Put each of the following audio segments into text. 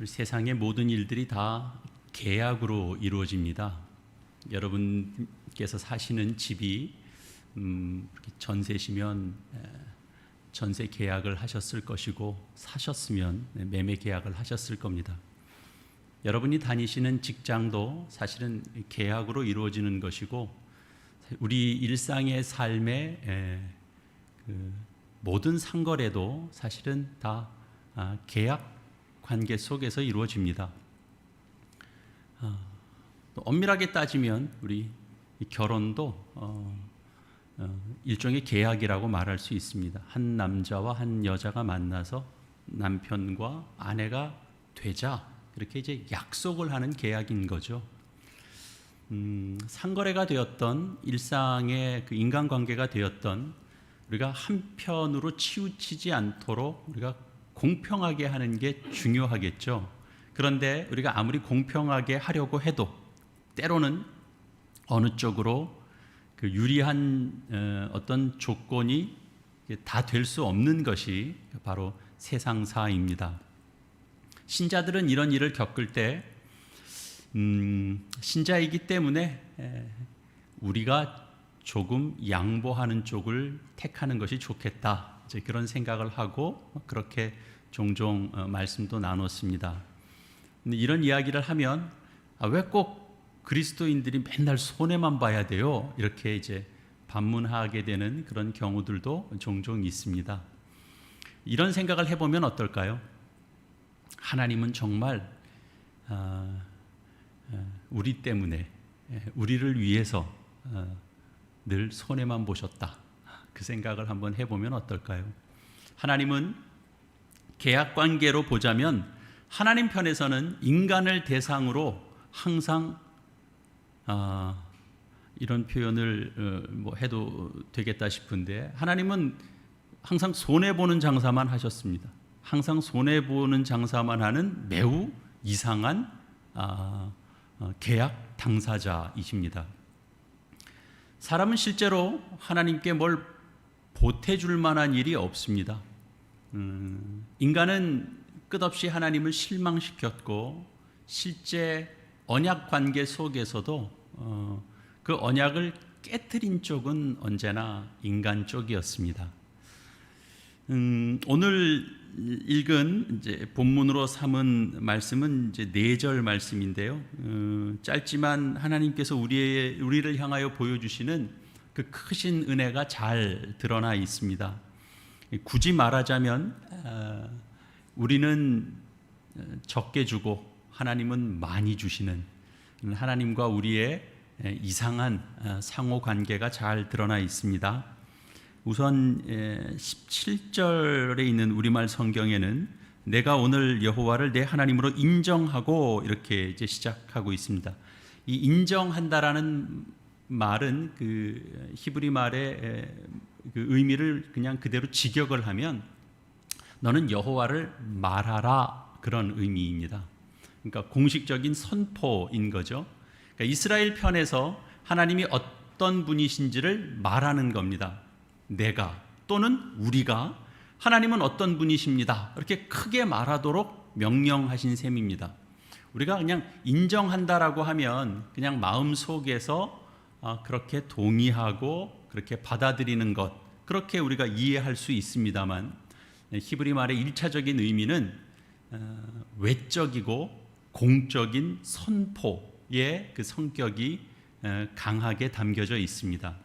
세상의 모든 일들이 다 계약으로 이루어집니다. 여러분께서 사시는 집이 전세시면 전세 계약을 하셨을 것이고, 사셨으면 매매 계약을 하셨을 겁니다. 여러분이 다니시는 직장도 사실은 계약으로 이루어지는 것이고, 우리 일상의 삶의 모든 상거래도 사실은 다 계약 관계 속에서 이루어집니다. 또 엄밀하게 따지면 우리 결혼도 일종의 계약이라고 말할 수 있습니다. 한 남자와 한 여자가 만나서 남편과 아내가 되자, 그렇게 이제 약속을 하는 계약인 거죠. 상거래가 되었던 일상의 그 인간관계가 되었던 우리가 한편으로 치우치지 않도록 우리가 공평하게 하는 게 중요하겠죠. 그런데 우리가 아무리 공평하게 하려고 해도 때로는 어느 쪽으로 그 유리한 어떤 조건이 다 될 수 없는 것이 바로 세상사입니다. 신자들은 이런 일을 겪을 때 신자이기 때문에 우리가 조금 양보하는 쪽을 택하는 것이 좋겠다, 이제 그런 생각을 하고 그렇게 종종 말씀도 나눴습니다. 근데 이런 이야기를 하면 왜 꼭 그리스도인들이 맨날 손해만 봐야 돼요? 이렇게 이제 반문하게 되는 그런 경우들도 종종 있습니다. 이런 생각을 해보면 어떨까요? 하나님은 정말 우리 때문에, 우리를 위해서 늘 손해만 보셨다, 그 생각을 한번 해보면 어떨까요? 하나님은 계약관계로 보자면 하나님 편에서는 인간을 대상으로 항상 이런 표현을 해도 되겠다 싶은데, 하나님은 항상 손해보는 장사만 하셨습니다. 항상 손해보는 장사만 하는 매우 이상한 계약 당사자이십니다. 사람은 실제로 하나님께 뭘 보태줄 만한 일이 없습니다. 인간은 끝없이 하나님을 실망시켰고, 실제 언약 관계 속에서도 그 언약을 깨트린 쪽은 언제나 인간 쪽이었습니다. 오늘 읽은 이제 본문으로 삼은 말씀은 이제 4절 말씀인데요. 짧지만 하나님께서 우리를 향하여 보여주시는 그 크신 은혜가 잘 드러나 있습니다. 굳이 말하자면 우리는 적게 주고 하나님은 많이 주시는, 하나님과 우리의 이상한 상호관계가 잘 드러나 있습니다. 우선 17절에 있는 우리말 성경에는 내가 오늘 여호와를 내 하나님으로 인정하고, 이렇게 이제 시작하고 있습니다. 이 인정한다라는 말은 그 히브리 말의 그 의미를 그냥 그대로 직역을 하면 너는 여호와를 말하라, 그런 의미입니다. 그러니까 공식적인 선포인 거죠. 그러니까 이스라엘 편에서 하나님이 어떤 분이신지를 말하는 겁니다. 내가 또는 우리가 하나님은 어떤 분이십니다, 이렇게 크게 말하도록 명령하신 셈입니다. 우리가 그냥 인정한다라고 하면 그냥 마음속에서 그렇게 동의하고 그렇게 받아들이는 것, 그렇게 우리가 이해할 수 있습니다만, 히브리 말의 1차적인 의미는 외적이고 공적인 선포의 그 성격이 강하게 담겨져 있습니다.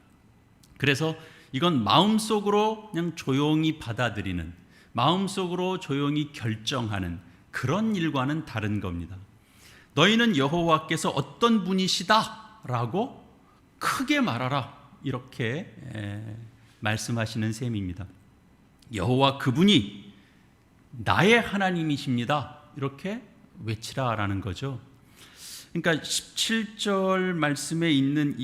그래서 이건 마음속으로 그냥 조용히 받아들이는, 마음속으로 조용히 결정하는 그런 일과는 다른 겁니다. 너희는 여호와께서 어떤 분이시다라고 크게 말하라, 이렇게 말씀하시는 셈입니다. 여호와 그분이 나의 하나님이십니다, 이렇게 외치라라는 거죠. 그러니까 17절 말씀에 있는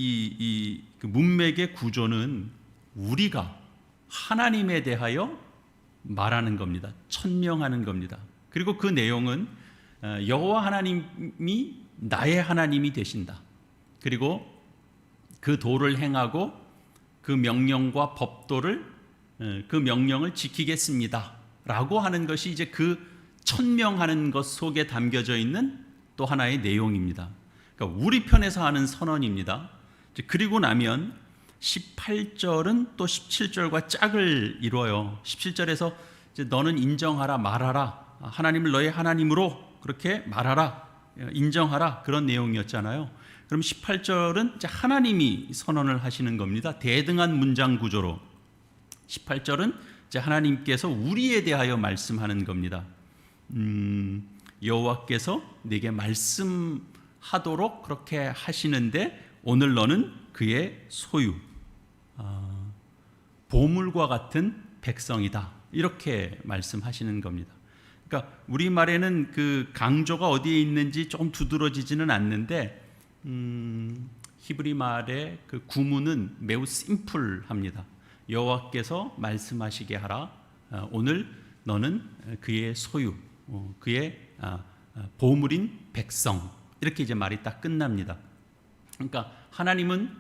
그 문맥의 구조는 우리가 하나님에 대하여 말하는 겁니다. 천명하는 겁니다. 그리고 그 내용은 여호와 하나님이 나의 하나님이 되신다. 그리고 그 도를 행하고 그 명령과 법도를 그 명령을 지키겠습니다 라고 하는 것이 이제 그 천명하는 것 속에 담겨져 있는 또 하나의 내용입니다. 그러니까 우리 편에서 하는 선언입니다. 그리고 나면 18절은 또 17절과 짝을 이루어요. 17절에서 이제 너는 인정하라, 말하라, 하나님을 너의 하나님으로 그렇게 말하라, 인정하라, 그런 내용이었잖아요. 그럼 18절은 이제 하나님이 선언을 하시는 겁니다. 대등한 문장 구조로 18절은 이제 하나님께서 우리에 대하여 말씀하는 겁니다. 여호와께서 내게 말씀하도록 그렇게 하시는데 오늘 너는 그의 소유, 보물과 같은 백성이다, 이렇게 말씀하시는 겁니다. 그러니까 우리말에는 그 강조가 어디에 있는지 조금 두드러지지는 않는데 히브리 말의 그 구문은 매우 심플합니다. 여호와께서 말씀하시게 하라. 오늘 너는 그의 소유, 그의 보물인 백성, 이렇게 이제 말이 딱 끝납니다. 그러니까 하나님은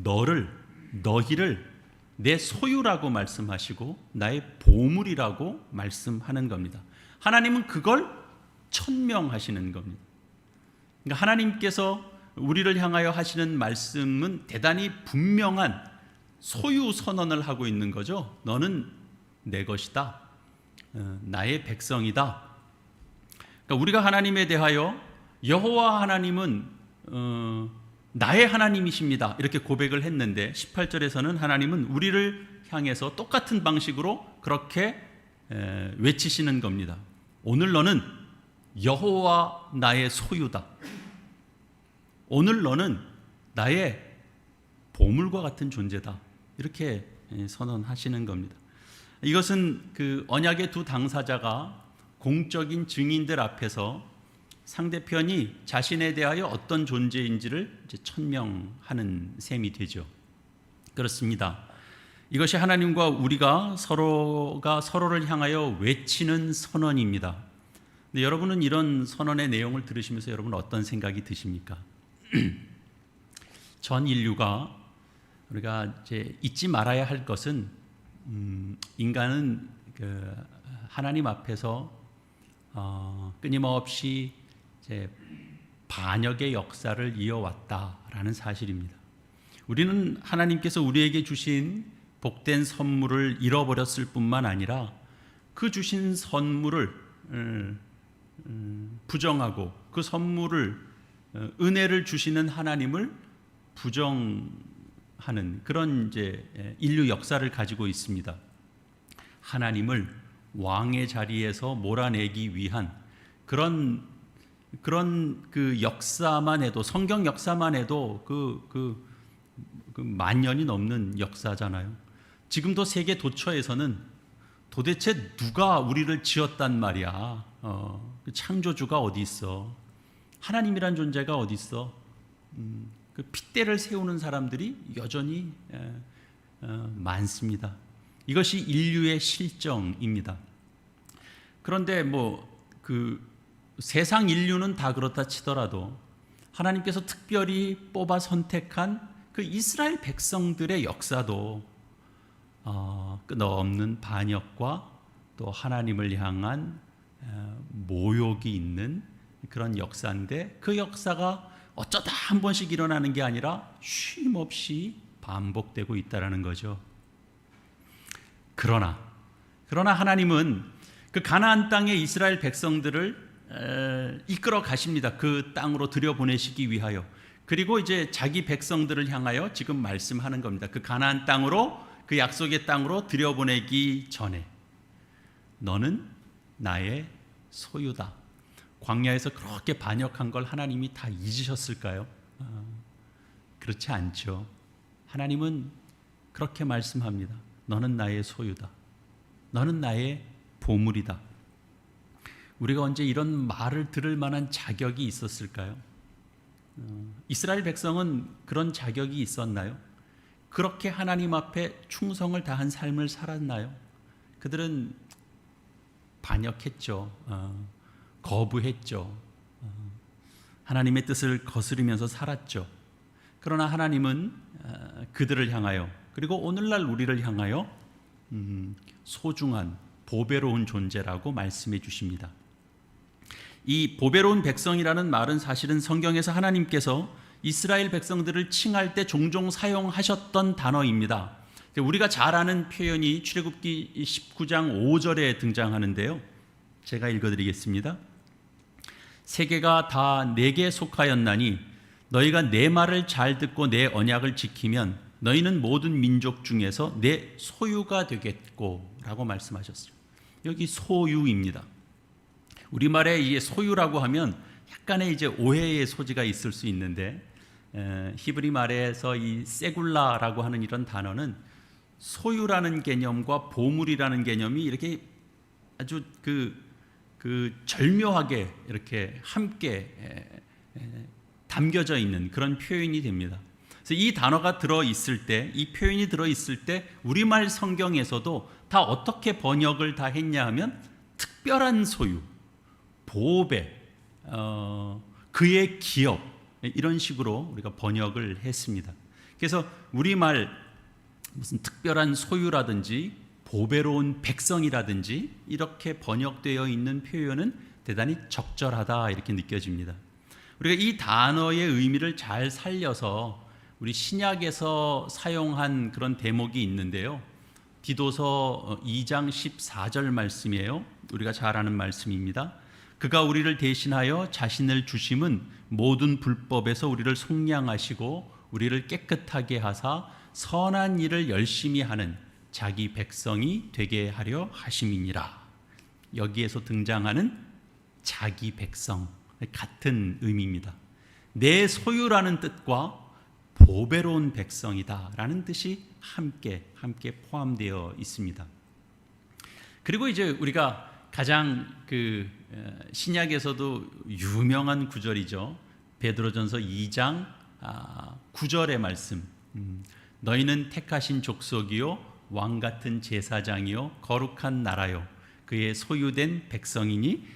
너희를 내 소유라고 말씀하시고 나의 보물이라고 말씀하는 겁니다. 하나님은 그걸 천명하시는 겁니다. 그러니까 하나님께서 우리를 향하여 하시는 말씀은 대단히 분명한 소유 선언을 하고 있는 거죠. 너는 내 것이다, 나의 백성이다. 그러니까 우리가 하나님에 대하여 여호와 하나님은 나의 하나님이십니다, 이렇게 고백을 했는데 18절에서는 하나님은 우리를 향해서 똑같은 방식으로 그렇게 외치시는 겁니다. 오늘 너는 여호와 나의 소유다. 오늘 너는 나의 보물과 같은 존재다, 이렇게 선언하시는 겁니다. 이것은 그 언약의 두 당사자가 공적인 증인들 앞에서 상대편이 자신에 대하여 어떤 존재인지를 이제 천명하는 셈이 되죠. 그렇습니다. 이것이 하나님과 우리가 서로가 서로를 향하여 외치는 선언입니다. 근데 여러분은 이런 선언의 내용을 들으시면서 여러분 어떤 생각이 드십니까? 전 인류가 우리가 이제 잊지 말아야 할 것은 인간은 그 하나님 앞에서 끊임없이 이제 반역의 역사를 이어왔다라는 사실입니다. 우리는 하나님께서 우리에게 주신 복된 선물을 잃어버렸을 뿐만 아니라 그 주신 선물을 부정하고 그 선물을 은혜를 주시는 하나님을 부정하는 그런 이제 인류 역사를 가지고 있습니다. 하나님을 왕의 자리에서 몰아내기 위한 그런 그 역사만 해도, 성경 역사만 해도 그 만년이 넘는 역사잖아요. 지금도 세계 도처에서는 도대체 누가 우리를 지었단 말이야? 창조주가 어디 있어? 하나님이란 존재가 어디 있어? 그 핏대를 세우는 사람들이 여전히 많습니다. 이것이 인류의 실정입니다. 그런데 그 세상 인류는 다 그렇다 치더라도 하나님께서 특별히 뽑아 선택한 그 이스라엘 백성들의 역사도 끝없는 반역과 또 하나님을 향한 모욕이 있는 그런 역사인데, 그 역사가 어쩌다 한 번씩 일어나는 게 아니라 쉼없이 반복되고 있다는 거죠. 그러나 하나님은 그 가나안 땅의 이스라엘 백성들을 이끌어 가십니다. 그 땅으로 들여보내시기 위하여. 그리고 이제 자기 백성들을 향하여 지금 말씀하는 겁니다. 그 가나안 땅으로, 그 약속의 땅으로 들여보내기 전에 너는 나의 소유다. 광야에서 그렇게 반역한 걸 하나님이 다 잊으셨을까요? 그렇지 않죠. 하나님은 그렇게 말씀합니다. 너는 나의 소유다. 너는 나의 보물이다. 우리가 언제 이런 말을 들을 만한 자격이 있었을까요? 이스라엘 백성은 그런 자격이 있었나요? 그렇게 하나님 앞에 충성을 다한 삶을 살았나요? 그들은 반역했죠. 거부했죠. 하나님의 뜻을 거스르면서 살았죠. 그러나 하나님은 그들을 향하여, 그리고 오늘날 우리를 향하여 소중한 보배로운 존재라고 말씀해 주십니다. 이 보배로운 백성이라는 말은 사실은 성경에서 하나님께서 이스라엘 백성들을 칭할 때 종종 사용하셨던 단어입니다. 우리가 잘 아는 표현이 출애굽기 19장 5절에 등장하는데요. 제가 읽어드리겠습니다. 세계가 다 내게 속하였나니 너희가 내 말을 잘 듣고 내 언약을 지키면 너희는 모든 민족 중에서 내 소유가 되겠고 라고 말씀하셨어요. 여기 소유입니다. 우리말에 이 소유라고 하면 약간의 이제 오해의 소지가 있을 수 있는데 히브리 말에서 이 세굴라라고 하는 이런 단어는 소유라는 개념과 보물이라는 개념이 이렇게 아주 절묘하게 이렇게 함께 담겨져 있는 그런 표현이 됩니다. 그래서 이 단어가 들어 있을 때, 이 표현이 들어 있을 때 우리말 성경에서도 다 어떻게 번역을 다 했냐 하면 특별한 소유, 보배, 그의 기업 이런 식으로 우리가 번역을 했습니다. 그래서 우리말 무슨 특별한 소유라든지 보배로운 백성이라든지 이렇게 번역되어 있는 표현은 대단히 적절하다 이렇게 느껴집니다. 우리가 이 단어의 의미를 잘 살려서 우리 신약에서 사용한 그런 대목이 있는데요. 디도서 2장 14절 말씀이에요. 우리가 잘 아는 말씀입니다. 그가 우리를 대신하여 자신을 주심은 모든 불법에서 우리를 속량하시고 우리를 깨끗하게 하사 선한 일을 열심히 하는 자기 백성이 되게 하려 하심이니라. 여기에서 등장하는 자기 백성 같은 의미입니다. 내 소유라는 뜻과 보배로운 백성이다라는 뜻이 함께 포함되어 있습니다. 그리고 이제 우리가 가장 신약에서도 유명한 구절이죠. 베드로전서 2장 9절의 말씀. 너희는 택하신 족속이요 왕 같은 제사장이요 거룩한 나라요 그의 소유된 백성이니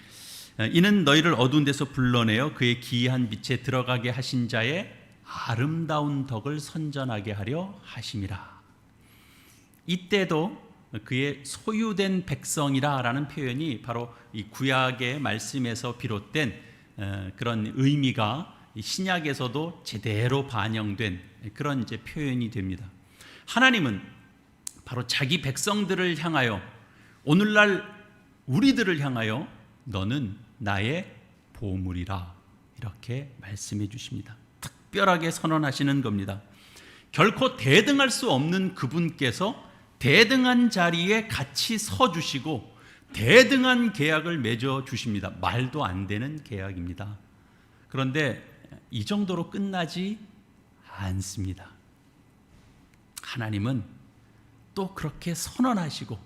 이는 너희를 어두운 데서 불러내어 그의 기이한 빛에 들어가게 하신 자의 아름다운 덕을 선전하게 하려 하심이라. 이때도 그의 소유된 백성이라라는 표현이 바로 이 구약의 말씀에서 비롯된 그런 의미가 신약에서도 제대로 반영된 그런 이제 표현이 됩니다. 하나님은 바로 자기 백성들을 향하여 오늘날 우리들을 향하여 너는 나의 보물이라 이렇게 말씀해 주십니다. 특별하게 선언하시는 겁니다. 결코 대등할 수 없는 그분께서 대등한 자리에 같이 서 주시고 대등한 계약을 맺어 주십니다. 말도 안 되는 계약입니다. 그런데 이 정도로 끝나지 않습니다. 하나님은 또 그렇게 선언하시고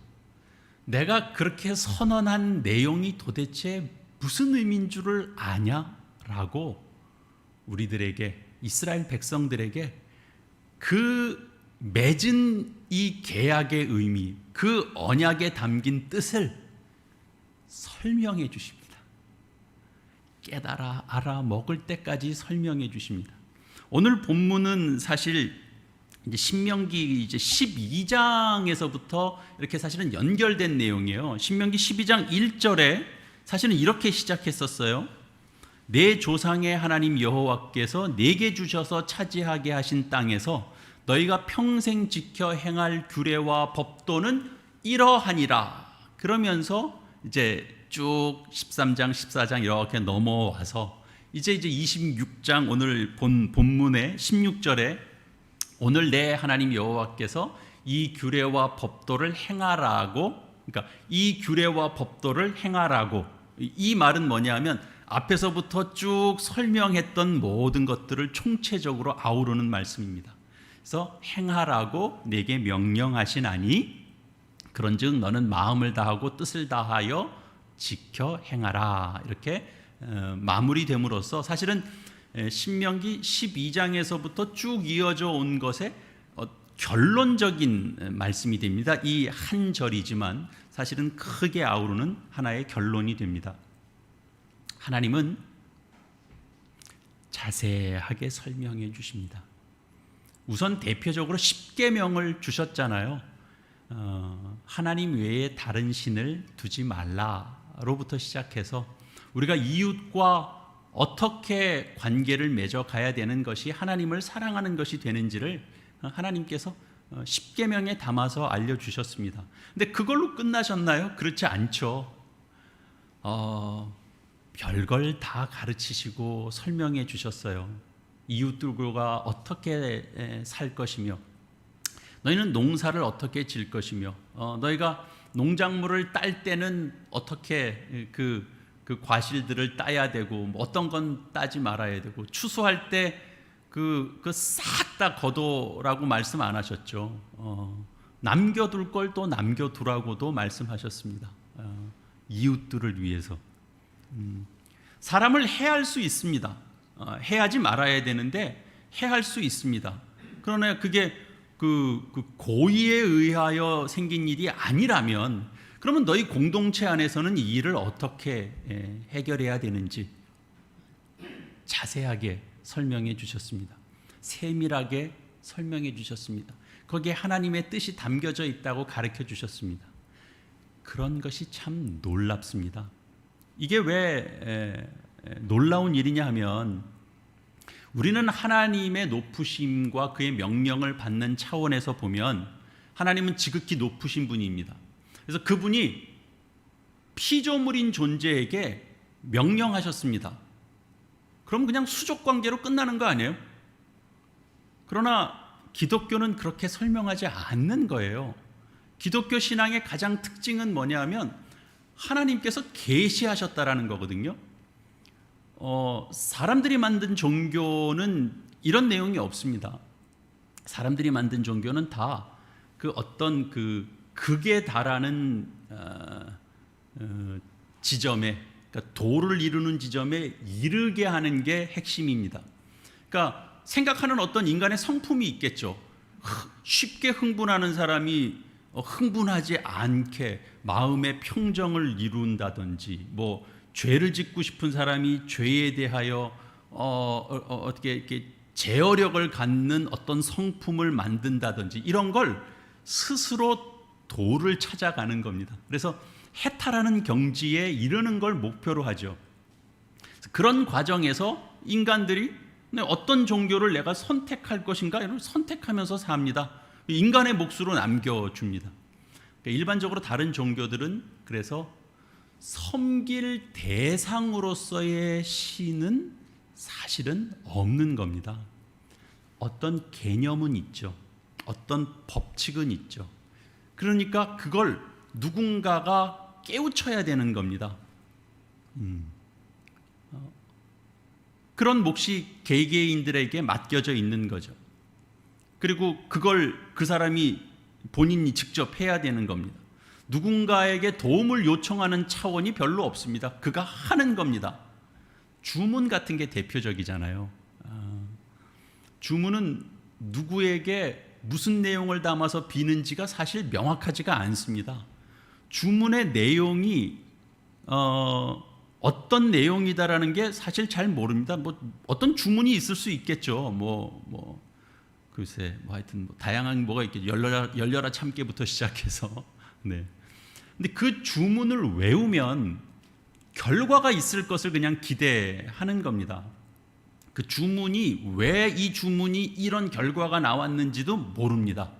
내가 그렇게 선언한 내용이 도대체 무슨 의미인 줄을 아냐라고 우리들에게 이스라엘 백성들에게 그 맺은 이 계약의 의미, 그 언약에 담긴 뜻을 설명해 주십니다. 깨달아 알아 먹을 때까지 설명해 주십니다. 오늘 본문은 사실 이제 신명기 이제 12장에서부터 이렇게 사실은 연결된 내용이에요. 신명기 12장 1절에 사실은 이렇게 시작했었어요. 내 조상의 하나님 여호와께서 내게 주셔서 차지하게 하신 땅에서 너희가 평생 지켜 행할 규례와 법도는 이러하니라. 그러면서 이제 쭉 13장, 14장 이렇게 넘어와서 이제 26장 오늘 본문의 16절에 오늘 내 하나님 여호와께서 이 규례와 법도를 행하라고, 그러니까 이 규례와 법도를 행하라고, 이 말은 뭐냐면 앞에서부터 쭉 설명했던 모든 것들을 총체적으로 아우르는 말씀입니다. 그래서 행하라고 내게 명령하시나니 그런즉 너는 마음을 다하고 뜻을 다하여 지켜 행하라. 이렇게 마무리됨으로써 사실은 신명기 12장에서부터 쭉 이어져 온 것의 결론적인 말씀이 됩니다. 이 한 절이지만 사실은 크게 아우르는 하나의 결론이 됩니다. 하나님은 자세하게 설명해 주십니다. 우선 대표적으로 10계명을 주셨잖아요. 하나님 외에 다른 신을 두지 말라로부터 시작해서 우리가 이웃과 어떻게 관계를 맺어 가야 되는 것이 하나님을 사랑하는 것이 되는지를 하나님께서 십계명에 담아서 알려주셨습니다. 근데 그걸로 끝나셨나요? 그렇지 않죠. 별걸 다 가르치시고 설명해 주셨어요. 이웃들과 어떻게 살 것이며, 너희는 농사를 어떻게 질 것이며, 너희가 농작물을 딸 때는 어떻게 그 과실들을 따야 되고, 어떤 건 따지 말아야 되고, 추수할 때 싹 다 거둬라고 말씀 안 하셨죠. 남겨둘 걸 또 남겨두라고도 말씀하셨습니다. 이웃들을 위해서. 사람을 해할 수 있습니다. 해하지 말아야 되는데 해할 수 있습니다. 그러나 그게 고의에 의하여 생긴 일이 아니라면, 그러면 너희 공동체 안에서는 이 일을 어떻게 해결해야 되는지 자세하게 설명해 주셨습니다. 세밀하게 설명해 주셨습니다. 거기에 하나님의 뜻이 담겨져 있다고 가르쳐 주셨습니다. 그런 것이 참 놀랍습니다. 이게 왜 놀라운 일이냐 하면, 우리는 하나님의 높으심과 그의 명령을 받는 차원에서 보면 하나님은 지극히 높으신 분입니다. 그래서 그분이 피조물인 존재에게 명령하셨습니다. 그럼 그냥 수족 관계로 끝나는 거 아니에요? 그러나 기독교는 그렇게 설명하지 않는 거예요. 기독교 신앙의 가장 특징은 뭐냐 하면 하나님께서 계시하셨다라는 거거든요. 사람들이 만든 종교는 이런 내용이 없습니다. 사람들이 만든 종교는 다 어떤 극에 달하는 지점에, 그러니까 도를 이루는 지점에 이르게 하는 게 핵심입니다. 그러니까 생각하는 어떤 인간의 성품이 있겠죠. 쉽게 흥분하는 사람이 흥분하지 않게 마음의 평정을 이룬다든지, 죄를 짓고 싶은 사람이 죄에 대하여 어떻게 이렇게 제어력을 갖는 어떤 성품을 만든다든지, 이런 걸 스스로 도를 찾아가는 겁니다. 그래서 해탈하는 경지에 이르는 걸 목표로 하죠. 그런 과정에서 인간들이 어떤 종교를 내가 선택할 것인가, 이런 선택하면서 삽니다. 인간의 몫으로 남겨줍니다. 일반적으로 다른 종교들은 그래서 섬길 대상으로서의 신은 사실은 없는 겁니다. 어떤 개념은 있죠. 어떤 법칙은 있죠. 그러니까 그걸 누군가가 깨우쳐야 되는 겁니다. 그런 몫이 개개인들에게 맡겨져 있는 거죠. 그리고 그걸 그 사람이 본인이 직접 해야 되는 겁니다. 누군가에게 도움을 요청하는 차원이 별로 없습니다. 그가 하는 겁니다. 주문 같은 게 대표적이잖아요. 주문은 누구에게 무슨 내용을 담아서 비는지가 사실 명확하지가 않습니다. 주문의 내용이 어떤 내용이다라는 게 사실 잘 모릅니다. 어떤 주문이 있을 수 있겠죠. 글쎄, 하여튼 다양한 뭐가 있겠죠. 열려라 참깨부터 시작해서. 네. 근데 그 주문을 외우면 결과가 있을 것을 그냥 기대하는 겁니다. 그 주문이 왜 이 주문이 이런 결과가 나왔는지도 모릅니다.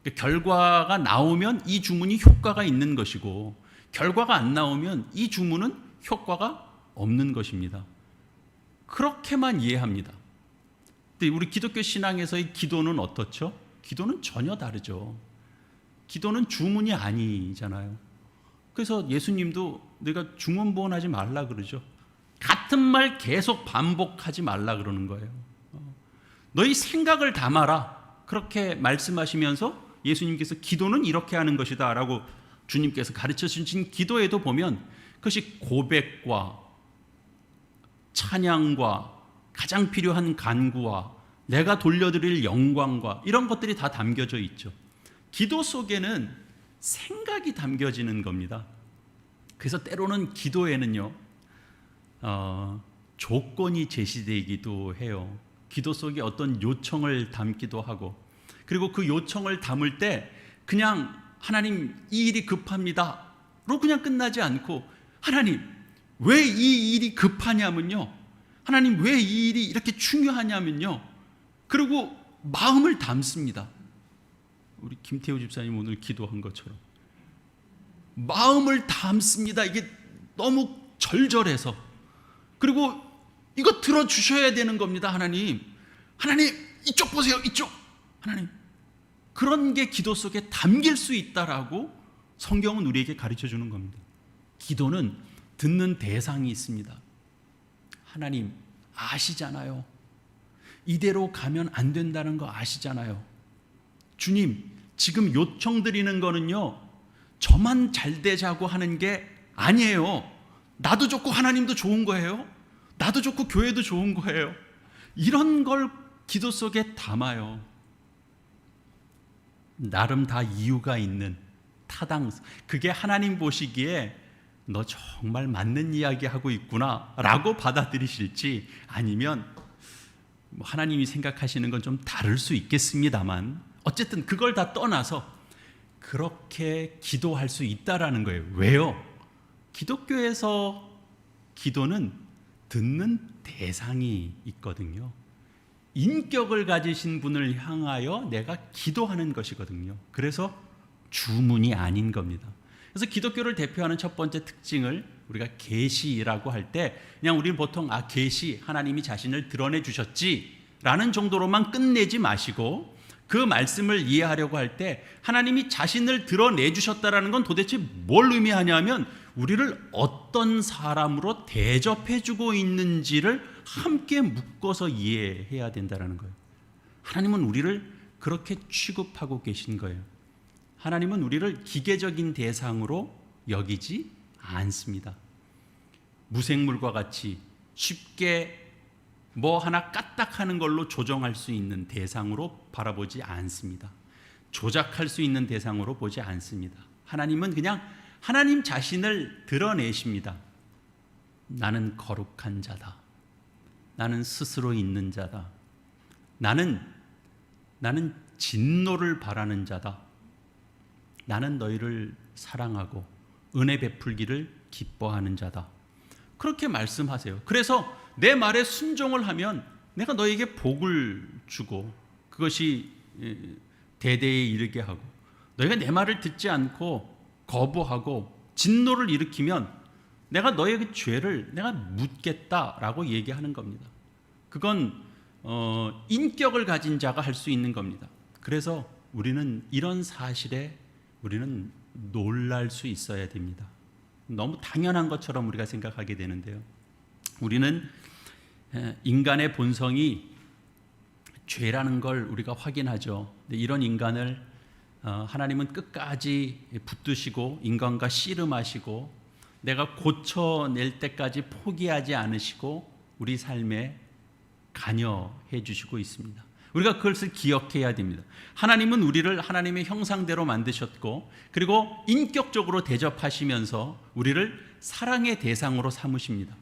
그 결과가 나오면 이 주문이 효과가 있는 것이고, 결과가 안 나오면 이 주문은 효과가 없는 것입니다. 그렇게만 이해합니다. 근데 우리 기독교 신앙에서의 기도는 어떻죠? 기도는 전혀 다르죠. 기도는 주문이 아니잖아요. 그래서 예수님도 내가 중언부언하지 말라 그러죠. 같은 말 계속 반복하지 말라 그러는 거예요. 너희 생각을 담아라, 그렇게 말씀하시면서 예수님께서 기도는 이렇게 하는 것이다 라고 주님께서 가르쳐 주신 기도에도 보면 그것이 고백과 찬양과 가장 필요한 간구와 내가 돌려드릴 영광과 이런 것들이 다 담겨져 있죠. 기도 속에는 생각이 담겨지는 겁니다. 그래서 때로는 기도에는요, 조건이 제시되기도 해요. 기도 속에 어떤 요청을 담기도 하고, 그리고 그 요청을 담을 때 그냥 하나님 이 일이 급합니다로 그냥 끝나지 않고 하나님 왜 이 일이 급하냐면요, 하나님 왜 이 일이 이렇게 중요하냐면요, 그리고 마음을 담습니다. 우리 김태우 집사님 오늘 기도한 것처럼 마음을 담습니다. 이게 너무 절절해서. 그리고 이거 들어주셔야 되는 겁니다. 하나님 이쪽 보세요, 이쪽. 하나님, 그런 게 기도 속에 담길 수 있다라고 성경은 우리에게 가르쳐 주는 겁니다. 기도는 듣는 대상이 있습니다. 하나님 아시잖아요. 이대로 가면 안 된다는 거 아시잖아요. 주님, 지금 요청드리는 거는요, 저만 잘 되자고 하는 게 아니에요. 나도 좋고 하나님도 좋은 거예요. 나도 좋고 교회도 좋은 거예요. 이런 걸 기도 속에 담아요. 나름 다 이유가 있는 타당성. 그게 하나님 보시기에 너 정말 맞는 이야기 하고 있구나 라고 받아들이실지, 아니면 하나님이 생각하시는 건 좀 다를 수 있겠습니다만, 어쨌든 그걸 다 떠나서 그렇게 기도할 수 있다라는 거예요. 왜요? 기독교에서 기도는 듣는 대상이 있거든요. 인격을 가지신 분을 향하여 내가 기도하는 것이거든요. 그래서 주문이 아닌 겁니다. 그래서 기독교를 대표하는 첫 번째 특징을 우리가 계시라고 할 때, 그냥 우리는 보통 계시, 하나님이 자신을 드러내 주셨지 라는 정도로만 끝내지 마시고, 그 말씀을 이해하려고 할 때 하나님이 자신을 드러내 주셨다라는 건 도대체 뭘 의미하냐면, 우리를 어떤 사람으로 대접해 주고 있는지를 함께 묶어서 이해해야 된다는 거예요. 하나님은 우리를 그렇게 취급하고 계신 거예요. 하나님은 우리를 기계적인 대상으로 여기지 않습니다. 무생물과 같이 쉽게 뭐 하나 까딱하는 걸로 조정할 수 있는 대상으로 바라보지 않습니다. 조작할 수 있는 대상으로 보지 않습니다. 하나님은 그냥 하나님 자신을 드러내십니다. 나는 거룩한 자다. 나는 스스로 있는 자다. 나는 진노를 바라는 자다. 나는 너희를 사랑하고 은혜 베풀기를 기뻐하는 자다. 그렇게 말씀하세요. 그래서 내 말에 순종을 하면 내가 너에게 복을 주고, 그것이 대대에 이르게 하고, 너희가 내 말을 듣지 않고 거부하고 진노를 일으키면 내가 너의 그 죄를 내가 묻겠다라고 얘기하는 겁니다. 그건 인격을 가진 자가 할 수 있는 겁니다. 그래서 우리는 이런 사실에 우리는 놀랄 수 있어야 됩니다. 너무 당연한 것처럼 우리가 생각하게 되는데요, 우리는 인간의 본성이 죄라는 걸 우리가 확인하죠. 이런 인간을 하나님은 끝까지 붙드시고 인간과 씨름하시고 내가 고쳐낼 때까지 포기하지 않으시고 우리 삶에 관여해 주시고 있습니다. 우리가 그것을 기억해야 됩니다. 하나님은 우리를 하나님의 형상대로 만드셨고, 그리고 인격적으로 대접하시면서 우리를 사랑의 대상으로 삼으십니다.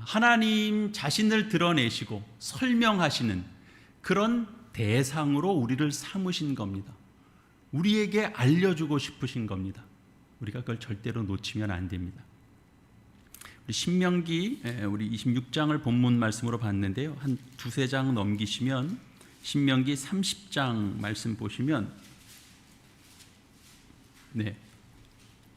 하나님 자신을 드러내시고 설명하시는 그런 대상으로 우리를 삼으신 겁니다. 우리에게 알려주고 싶으신 겁니다. 우리가 그걸 절대로 놓치면 안 됩니다. 우리 신명기 우리 26장을 본문 말씀으로 봤는데요, 한 두세 장 넘기시면 신명기 30장 말씀 보시면,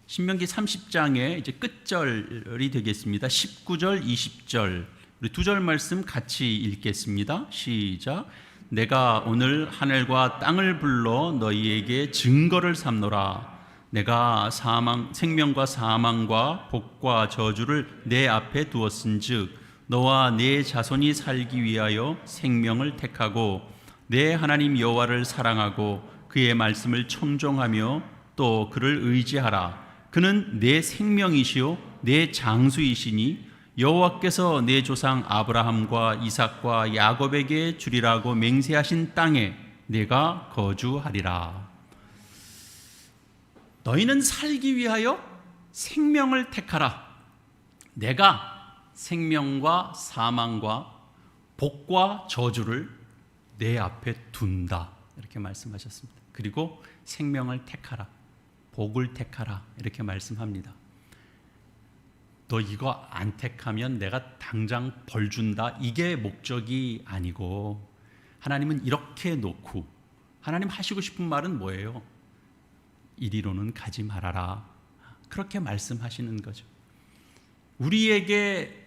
신명기 30장의 이제 끝절이 되겠습니다. 19절, 20절 우리 두 절 말씀 같이 읽겠습니다. 시작. 내가 오늘 하늘과 땅을 불러 너희에게 증거를 삼노라. 내가 생명과 사망과 복과 저주를 내 앞에 두었은즉 너와 네 자손이 살기 위하여 생명을 택하고 내 하나님 여호와를 사랑하고 그의 말씀을 청종하며 또 그를 의지하라. 그는 내 생명이시요 내 장수이시니 여호와께서 내 조상 아브라함과 이삭과 야곱에게 주리라고 맹세하신 땅에 내가 거주하리라. 너희는 살기 위하여 생명을 택하라. 내가 생명과 사망과 복과 저주를 내 앞에 둔다. 이렇게 말씀하셨습니다. 그리고 생명을 택하라, 복을 택하라 이렇게 말씀합니다. 너 이거 안 택하면 내가 당장 벌 준다, 이게 목적이 아니고 하나님은 이렇게 놓고 하나님 하시고 싶은 말은 뭐예요? 이리로는 가지 말아라, 그렇게 말씀하시는 거죠. 우리에게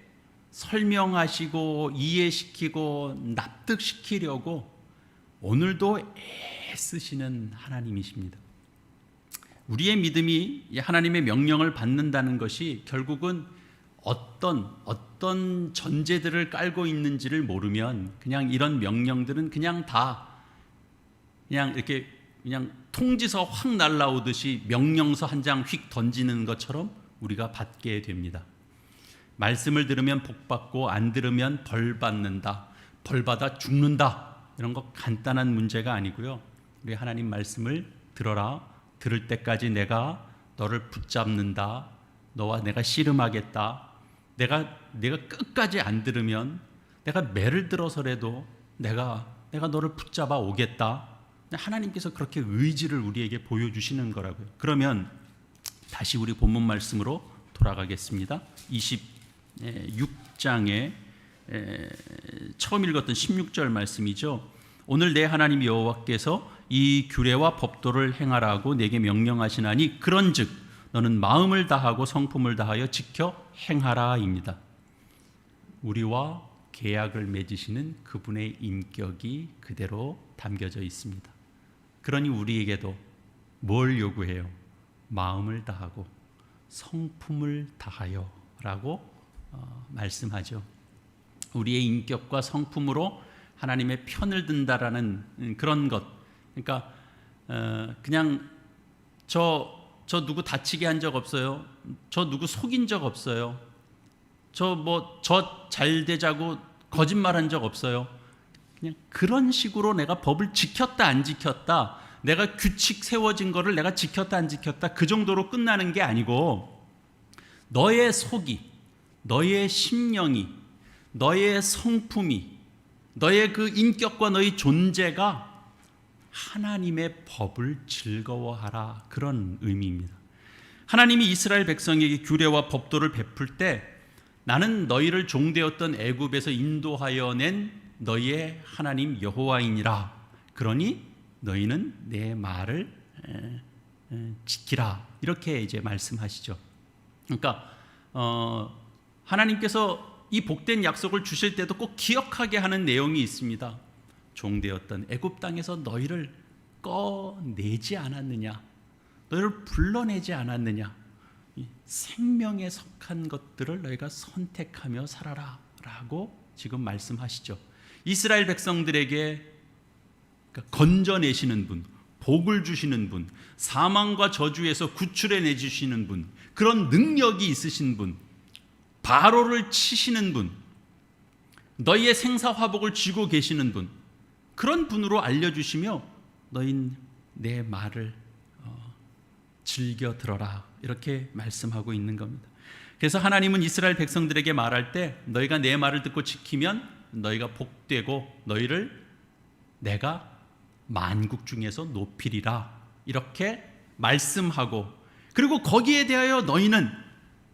설명하시고 이해시키고 납득시키려고 오늘도 애쓰시는 하나님이십니다. 우리의 믿음이 하나님의 명령을 받는다는 것이 결국은 어떤 전제들을 깔고 있는지를 모르면 그냥 이런 명령들은 그냥 다 그냥 이렇게 그냥 통지서 확 날라오듯이 명령서 한 장 휙 던지는 것처럼 우리가 받게 됩니다. 말씀을 들으면 복 받고 안 들으면 벌 받는다, 벌 받아 죽는다, 이런 거 간단한 문제가 아니고요. 우리 하나님 말씀을 들어라, 들을 때까지 내가 너를 붙잡는다, 너와 내가 씨름하겠다, 내가 끝까지 안 들으면 내가 매를 들어서라도 내가 너를 붙잡아 오겠다. 하나님께서 그렇게 의지를 우리에게 보여주시는 거라고요. 그러면 다시 우리 본문 말씀으로 돌아가겠습니다. 26장에 처음 읽었던 16절 말씀이죠. 오늘 내 하나님 여호와께서 이 규례와 법도를 행하라고 내게 명령하시나니 그런즉 너는 마음을 다하고 성품을 다하여 지켜 행하라입니다. 우리와 계약을 맺으시는 그분의 인격이 그대로 담겨져 있습니다. 그러니 우리에게도 뭘 요구해요? 마음을 다하고 성품을 다하여 라고 말씀하죠. 우리의 인격과 성품으로 하나님의 편을 든다라는 그런 것. 그러니까 그냥 저 누구 다치게 한 적 없어요. 저 누구 속인 적 없어요. 저 잘 되자고 거짓말한 적 없어요. 그냥 그런 식으로 내가 법을 지켰다 안 지켰다, 내가 규칙 세워진 거를 내가 지켰다 안 지켰다, 그 정도로 끝나는 게 아니고 너의 속이, 너의 심령이, 너의 성품이, 너의 그 인격과 너의 존재가 하나님의 법을 즐거워하라, 그런 의미입니다. 하나님이 이스라엘 백성에게 규례와 법도를 베풀 때 나는 너희를 종되었던 애굽에서 인도하여 낸 너희의 하나님 여호와이니라, 그러니 너희는 내 말을 지키라, 이렇게 이제 말씀하시죠. 그러니까 하나님께서 이 복된 약속을 주실 때도 꼭 기억하게 하는 내용이 있습니다. 종되었던 애굽 땅에서 너희를 꺼내지 않았느냐, 너희를 불러내지 않았느냐, 이 생명에 속한 것들을 너희가 선택하며 살아라 라고 지금 말씀하시죠. 이스라엘 백성들에게 건져내시는 분, 복을 주시는 분, 사망과 저주에서 구출해 내주시는 분, 그런 능력이 있으신 분, 바로를 치시는 분, 너희의 생사화복을 쥐고 계시는 분, 그런 분으로 알려주시며 너희는 내 말을 즐겨 들어라, 이렇게 말씀하고 있는 겁니다. 그래서 하나님은 이스라엘 백성들에게 말할 때 너희가 내 말을 듣고 지키면 너희가 복되고 너희를 내가 만국 중에서 높이리라, 이렇게 말씀하고, 그리고 거기에 대하여 너희는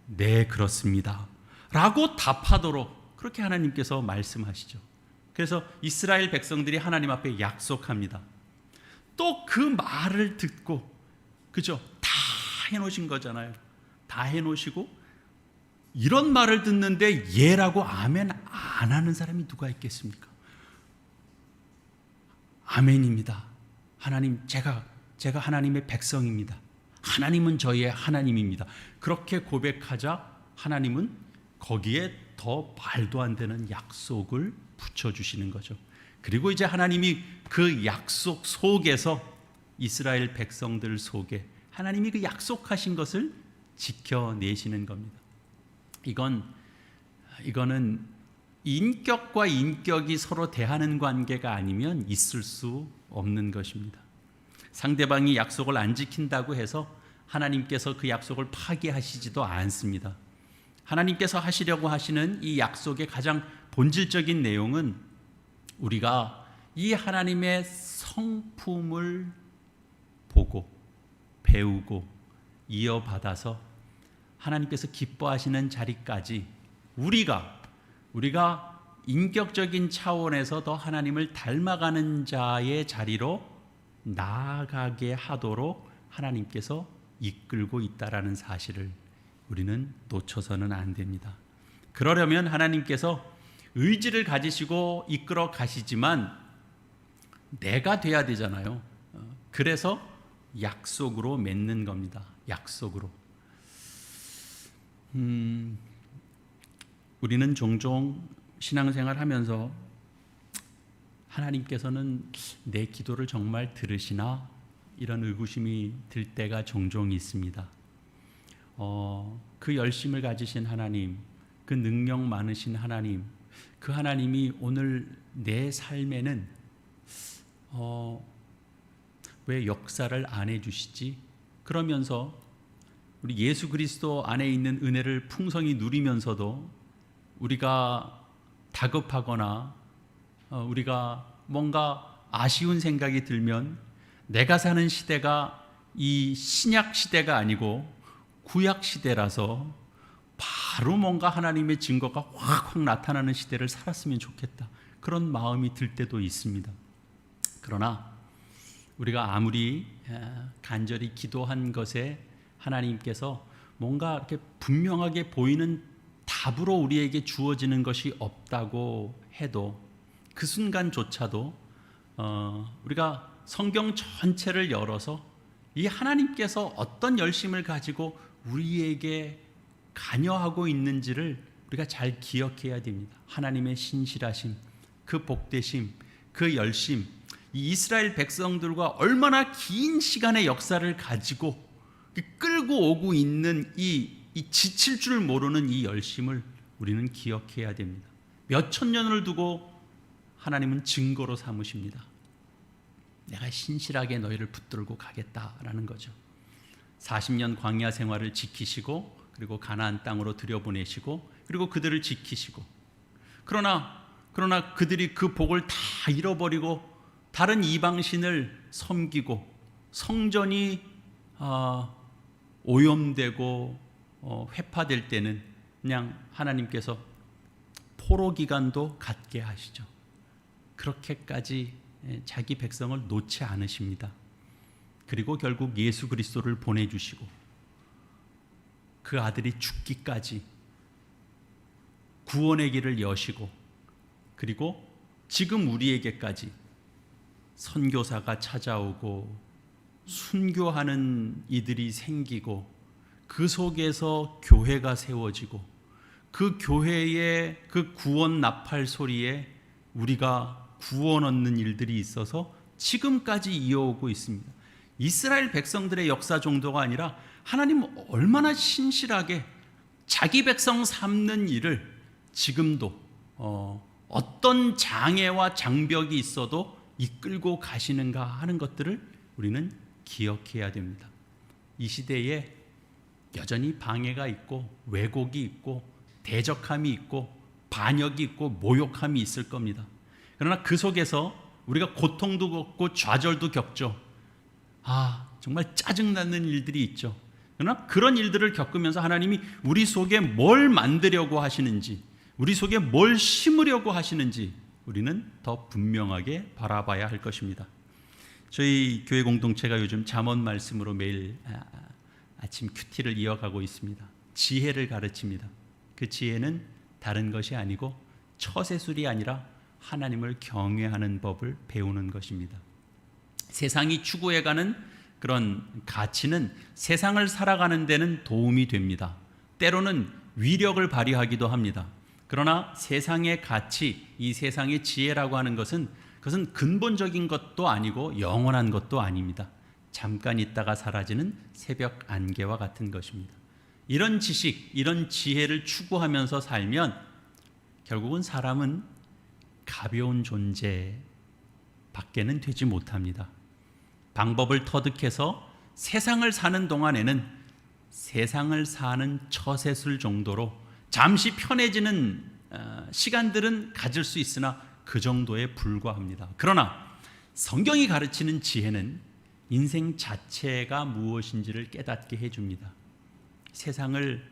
네 그렇습니다 라고 답하도록 그렇게 하나님께서 말씀하시죠. 그래서 이스라엘 백성들이 하나님 앞에 약속합니다. 또 그 말을 듣고, 그죠? 다 해놓으신 거잖아요. 다 해놓으시고 이런 말을 듣는데 예라고 아멘 안 하는 사람이 누가 있겠습니까? 아멘입니다. 하나님, 제가 하나님의 백성입니다. 하나님은 저희의 하나님입니다. 그렇게 고백하자 하나님은 거기에 더 말도 안 되는 약속을 붙여주시는 거죠. 그리고 이제 하나님이 그 약속 속에서 이스라엘 백성들 속에 하나님이 그 약속하신 것을 지켜내시는 겁니다. 이거는 인격과 인격이 서로 대하는 관계가 아니면 있을 수 없는 것입니다. 상대방이 약속을 안 지킨다고 해서 하나님께서 그 약속을 파기하시지도 않습니다. 하나님께서 하시려고 하시는 이 약속의 가장 본질적인 내용은 우리가 이 하나님의 성품을 보고 배우고 이어받아서 하나님께서 기뻐하시는 자리까지 우리가 인격적인 차원에서 더 하나님을 닮아가는 자의 자리로 나아가게 하도록 하나님께서 이끌고 있다라는 사실을 우리는 놓쳐서는 안 됩니다. 그러려면 하나님께서 의지를 가지시고 이끌어 가시지만 내가 돼야 되잖아요. 그래서 약속으로 맺는 겁니다. 약속으로. 우리는 종종 신앙생활 하면서 하나님께서는 내 기도를 정말 들으시나? 이런 의구심이 들 때가 종종 있습니다. 그 열심을 가지신 하나님, 그 능력 많으신 하나님, 그 하나님이 오늘 내 삶에는 왜 역사를 안 해주시지? 그러면서 우리 예수 그리스도 안에 있는 은혜를 풍성히 누리면서도 우리가 다급하거나 우리가 뭔가 아쉬운 생각이 들면 내가 사는 시대가 이 신약 시대가 아니고 구약 시대라서 바로 뭔가 하나님의 증거가 확 나타나는 시대를 살았으면 좋겠다. 그런 마음이 들 때도 있습니다. 그러나 우리가 아무리 간절히 기도한 것에 하나님께서 뭔가 이렇게 분명하게 보이는 답으로 우리에게 주어지는 것이 없다고 해도 그 순간조차도 우리가 성경 전체를 열어서 이 하나님께서 어떤 열심을 가지고 우리에게 관여하고 있는지를 우리가 잘 기억해야 됩니다. 하나님의 신실하심, 그 복되심, 그 열심, 이 이스라엘 백성들과 얼마나 긴 시간의 역사를 가지고 끌고 오고 있는 이 지칠 줄 모르는 이 열심을 우리는 기억해야 됩니다. 몇천 년을 두고 하나님은 증거로 삼으십니다. 내가 신실하게 너희를 붙들고 가겠다라는 거죠. 40년 광야 생활을 지키시고 그리고 가나안 땅으로 들여보내시고 그리고 그들을 지키시고 그러나 그들이 그 복을 다 잃어버리고 다른 이방신을 섬기고 성전이 오염되고 회파될 때는 그냥 하나님께서 포로 기간도 갖게 하시죠. 그렇게까지 자기 백성을 놓지 않으십니다. 그리고 결국 예수 그리스도를 보내주시고 그 아들이 죽기까지 구원의 길을 여시고 그리고 지금 우리에게까지 선교사가 찾아오고 순교하는 이들이 생기고 그 속에서 교회가 세워지고 그 교회의 그 구원 나팔 소리에 우리가 구원 얻는 일들이 있어서 지금까지 이어오고 있습니다. 이스라엘 백성들의 역사 정도가 아니라 하나님은 얼마나 신실하게 자기 백성 삼는 일을 지금도 어떤 장애와 장벽이 있어도 이끌고 가시는가 하는 것들을 우리는 기억해야 됩니다. 이 시대에 여전히 방해가 있고 왜곡이 있고 대적함이 있고 반역이 있고 모욕함이 있을 겁니다. 그러나 그 속에서 우리가 고통도 겪고 좌절도 겪죠. 정말 짜증나는 일들이 있죠. 그러나 그런 일들을 겪으면서 하나님이 우리 속에 뭘 만들려고 하시는지, 우리 속에 뭘 심으려고 하시는지 우리는 더 분명하게 바라봐야 할 것입니다. 저희 교회 공동체가 요즘 잠언 말씀으로 매일 아침 큐티를 이어가고 있습니다. 지혜를 가르칩니다. 그 지혜는 다른 것이 아니고 처세술이 아니라 하나님을 경외하는 법을 배우는 것입니다. 세상이 추구해가는 그런 가치는 세상을 살아가는 데는 도움이 됩니다. 때로는 위력을 발휘하기도 합니다. 그러나 세상의 가치, 이 세상의 지혜라고 하는 것은 그것은 근본적인 것도 아니고 영원한 것도 아닙니다. 잠깐 있다가 사라지는 새벽 안개와 같은 것입니다. 이런 지식, 이런 지혜를 추구하면서 살면 결국은 사람은 가벼운 존재 밖에는 되지 못합니다. 방법을 터득해서 세상을 사는 동안에는 세상을 사는 처세술 정도로 잠시 편해지는 시간들은 가질 수 있으나 그 정도에 불과합니다. 그러나 성경이 가르치는 지혜는 인생 자체가 무엇인지를 깨닫게 해줍니다. 세상을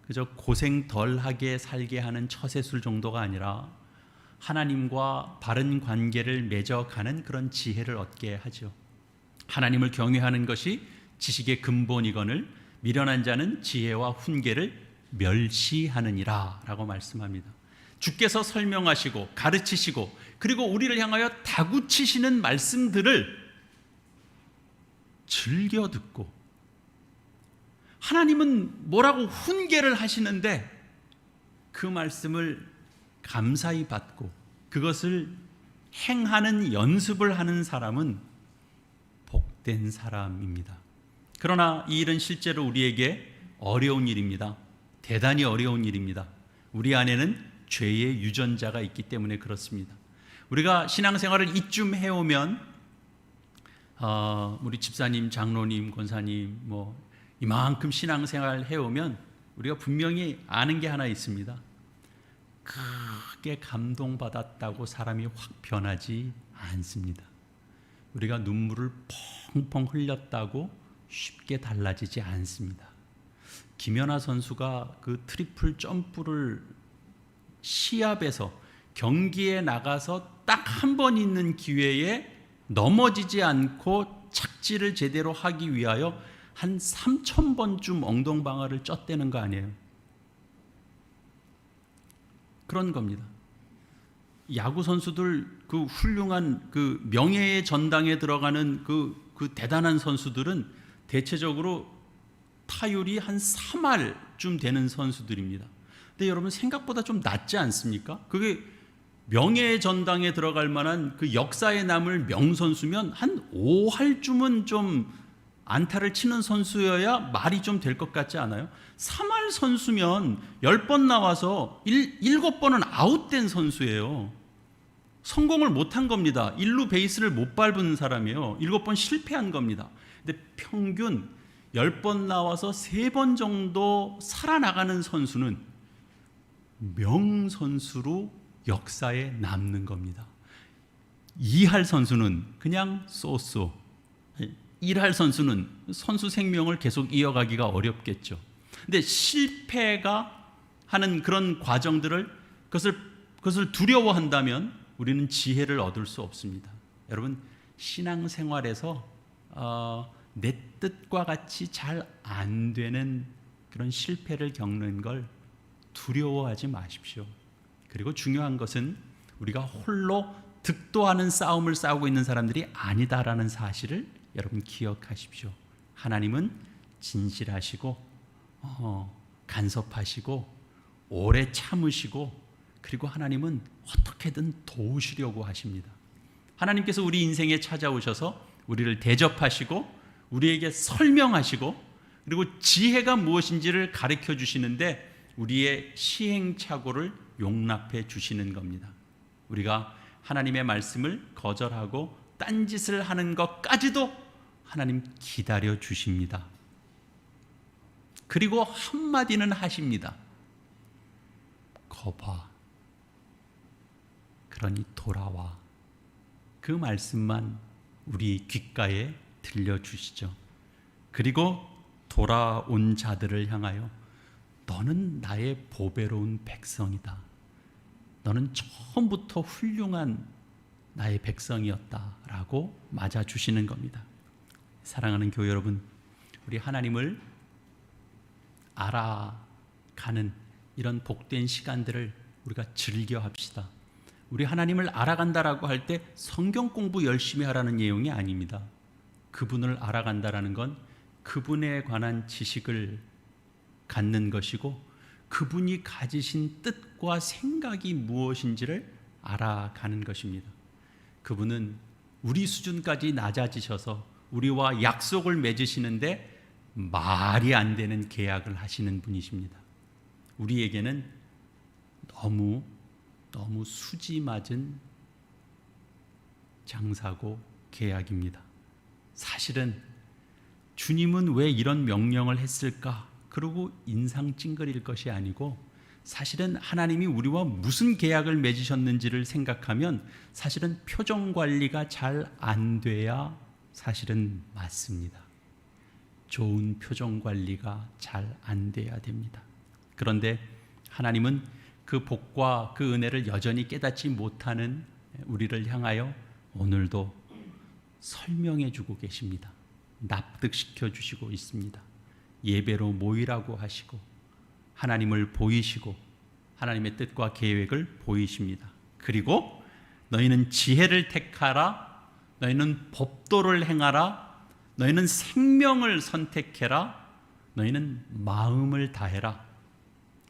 그저 고생 덜하게 살게 하는 처세술 정도가 아니라 하나님과 바른 관계를 맺어가는 그런 지혜를 얻게 하죠. 하나님을 경외하는 것이 지식의 근본이거늘 미련한 자는 지혜와 훈계를 멸시하느니라 라고 말씀합니다. 주께서 설명하시고 가르치시고 그리고 우리를 향하여 다구치시는 말씀들을 즐겨 듣고, 하나님은 뭐라고 훈계를 하시는데 그 말씀을 감사히 받고 그것을 행하는 연습을 하는 사람은 복된 사람입니다. 그러나 이 일은 실제로 우리에게 어려운 일입니다. 대단히 어려운 일입니다. 우리 안에는 죄의 유전자가 있기 때문에 그렇습니다. 우리가 신앙생활을 이쯤 해오면 우리 집사님, 장로님, 권사님 이만큼 신앙생활 해오면 우리가 분명히 아는 게 하나 있습니다. 크게 감동받았다고 사람이 확 변하지 않습니다. 우리가 눈물을 펑펑 흘렸다고 쉽게 달라지지 않습니다. 김연아 선수가 그 트리플 점프를 시합에서 경기에 나가서 딱 한 번 있는 기회에 넘어지지 않고 착지를 제대로 하기 위하여 한 3,000번쯤 엉덩방아를 쪘다는 거 아니에요? 그런 겁니다. 야구 선수들 그 훌륭한 그 명예의 전당에 들어가는 그 대단한 선수들은 대체적으로 타율이 한 3할쯤 되는 선수들입니다. 근데 여러분 생각보다 좀 낮지 않습니까? 그게 명예의 전당에 들어갈 만한 그 역사에 남을 명선수면 한 5할쯤은 좀 안타를 치는 선수여야 말이 좀 될 것 같지 않아요? 3할 선수면 10번 나와서 7번은 아웃된 선수예요. 성공을 못한 겁니다. 1루 베이스를 못 밟은 사람이에요. 7번 실패한 겁니다. 근데 평균 10번 나와서 3번 정도 살아나가는 선수는 명선수로 역사에 남는 겁니다. 2할 선수는 그냥 쏘쏘, 1할 선수는 선수 생명을 계속 이어가기가 어렵겠죠. 근데 실패가 하는 그런 과정들을 그것을 두려워한다면 우리는 지혜를 얻을 수 없습니다. 여러분, 신앙생활에서 내 뜻과 같이 잘 안 되는 그런 실패를 겪는 걸 두려워하지 마십시오. 그리고 중요한 것은 우리가 홀로 득도하는 싸움을 싸우고 있는 사람들이 아니다라는 사실을 여러분 기억하십시오. 하나님은 진실하시고 간섭하시고 오래 참으시고, 그리고 하나님은 어떻게든 도우시려고 하십니다. 하나님께서 우리 인생에 찾아오셔서 우리를 대접하시고 우리에게 설명하시고 그리고 지혜가 무엇인지를 가르쳐 주시는데 우리의 시행착오를 용납해 주시는 겁니다. 우리가 하나님의 말씀을 거절하고 딴짓을 하는 것까지도 하나님 기다려 주십니다. 그리고 한마디는 하십니다. 거봐, 그러니 돌아와. 그 말씀만 우리 귓가에 들려주시죠. 그리고 돌아온 자들을 향하여 너는 나의 보배로운 백성이다. 너는 처음부터 훌륭한 나의 백성이었다라고 맞아주시는 겁니다. 사랑하는 교회 여러분, 우리 하나님을 알아가는 이런 복된 시간들을 우리가 즐겨 합시다. 우리 하나님을 알아간다라고 할 때 성경 공부 열심히 하라는 내용이 아닙니다. 그분을 알아간다라는 건 그분에 관한 지식을 갖는 것이고 그분이 가지신 뜻과 생각이 무엇인지를 알아가는 것입니다. 그분은 우리 수준까지 낮아지셔서 우리와 약속을 맺으시는데 말이 안 되는 계약을 하시는 분이십니다. 우리에게는 너무 수지 맞은 장사고 계약입니다. 사실은 주님은 왜 이런 명령을 했을까? 그러고 인상 찡그릴 것이 아니고, 사실은 하나님이 우리와 무슨 계약을 맺으셨는지를 생각하면 사실은 표정 관리가 잘 안 돼야 사실은 맞습니다. 좋은 표정 관리가 잘 안 돼야 됩니다. 그런데 하나님은 그 복과 그 은혜를 여전히 깨닫지 못하는 우리를 향하여 오늘도 설명해 주고 계십니다. 납득시켜 주시고 있습니다. 예배로 모이라고 하시고 하나님을 보이시고 하나님의 뜻과 계획을 보이십니다. 그리고 너희는 지혜를 택하라, 너희는 법도를 행하라, 너희는 생명을 선택해라, 너희는 마음을 다해라,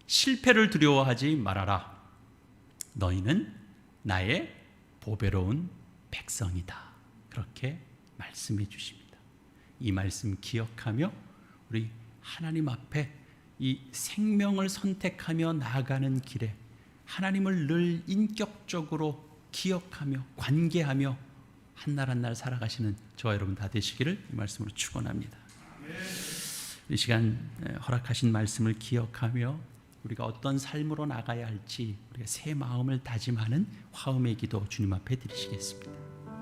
실패를 두려워하지 말아라, 너희는 나의 보배로운 백성이다. 그렇게 말씀해 주십니다. 이 말씀 기억하며 우리 하나님 앞에 이 생명을 선택하며 나아가는 길에 하나님을 늘 인격적으로 기억하며 관계하며 한 날 한 날 살아가시는 저와 여러분 다 되시기를 이 말씀으로 축원합니다. 이 시간 허락하신 말씀을 기억하며 우리가 어떤 삶으로 나가야 할지 우리가 새 마음을 다짐하는 화음의 기도 주님 앞에 드리시겠습니다.